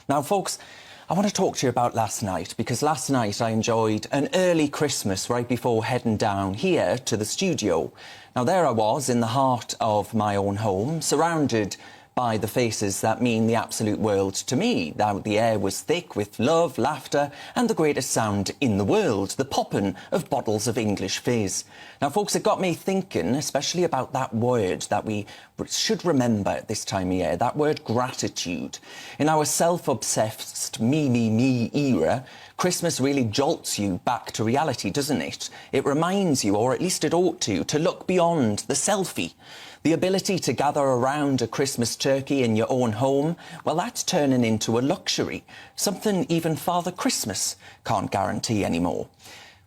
Now, folks, I want to talk to you about last night, because last night I enjoyed an early Christmas right before heading down here to the studio. Now, there I was in the heart of my own home, surrounded by the faces that mean the absolute world to me. Now, the air was thick with love, laughter and the greatest sound in the world, the popping of bottles of English fizz. Now, folks, it got me thinking, especially about that word that we should remember at this time of year, that word gratitude. In our self-obsessed me era, Christmas really jolts you back to reality, doesn't it? It reminds you, or at least it ought to look beyond the selfie. The ability to gather around a Christmas turkey in your own home, well, that's turning into a luxury, something even Father Christmas can't guarantee anymore.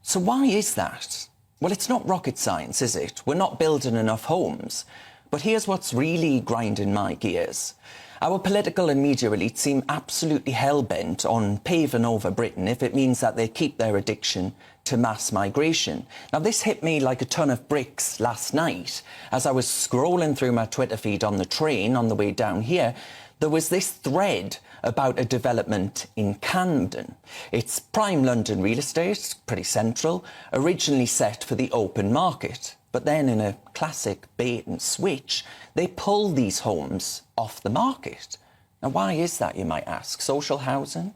So why is that? Well, it's not rocket science, is it? We're not building enough homes. But here's what's really grinding my gears. Our political and media elites seem absolutely hell-bent on paving over Britain if it means that they keep their addiction to mass migration. Now, this hit me like a ton of bricks last night. As I was scrolling through my Twitter feed on the train on the way down here, there was this thread about a development in Camden. It's prime London real estate, pretty central, originally set for the open market. But then in a classic bait and switch, they pull these homes off the market. Now, why is that, you might ask? Social housing?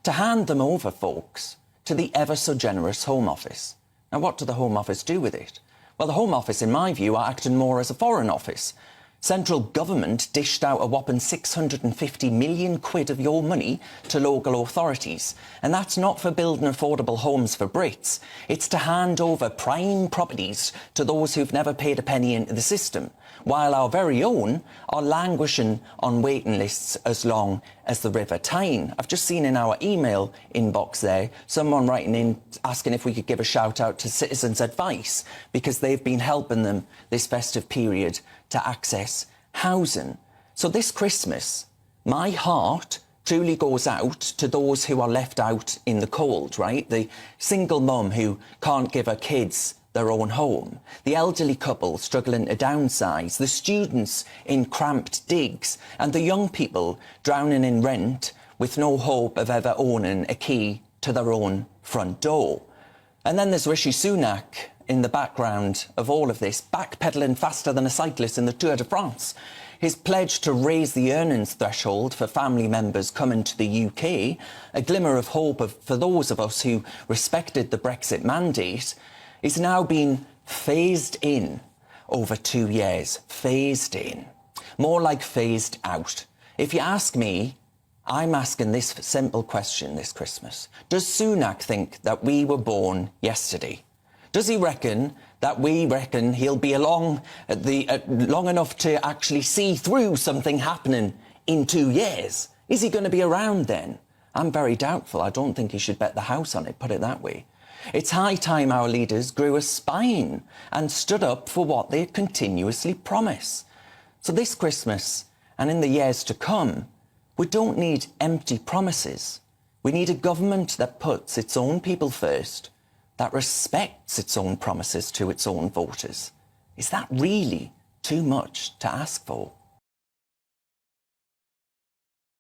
To hand them over, folks, to the ever-so-generous Home Office. Now, what do the Home Office do with it? Well, the Home Office, in my view, are acting more as a Foreign Office. Central government dished out a whopping 650 million quid of your money to local authorities. And that's not for building affordable homes for Brits. It's to hand over prime properties to those who've never paid a penny into the system, while our very own are languishing on waiting lists as long as the River Tyne. I've just seen in our email inbox there, someone writing in asking if we could give a shout out to Citizens Advice, because they've been helping them this festive period to access housing. So this Christmas, my heart truly goes out to those who are left out in the cold, right? The single mum who can't give her kids their own home, the elderly couple struggling to downsize, the students in cramped digs, and the young people drowning in rent with no hope of ever owning a key to their own front door. And then there's Rishi Sunak in the background of all of this, backpedalling faster than a cyclist in the Tour de France. His pledge to raise the earnings threshold for family members coming to the UK, a glimmer of hope for those of us who respected the Brexit mandate, is now being phased in over 2 years. Phased in. More like phased out. If you ask me, I'm asking this simple question this Christmas. Does Sunak think that we were born yesterday? Does he reckon that we reckon he'll be along long enough to actually see through something happening in 2 years? Is he going to be around then? I'm very doubtful. I don't think he should bet the house on it, put it that way. It's high time our leaders grew a spine and stood up for what they continuously promise. So this Christmas and in the years to come, we don't need empty promises. We need a government that puts its own people first, that respects its own promises to its own voters. Is that really too much to ask for?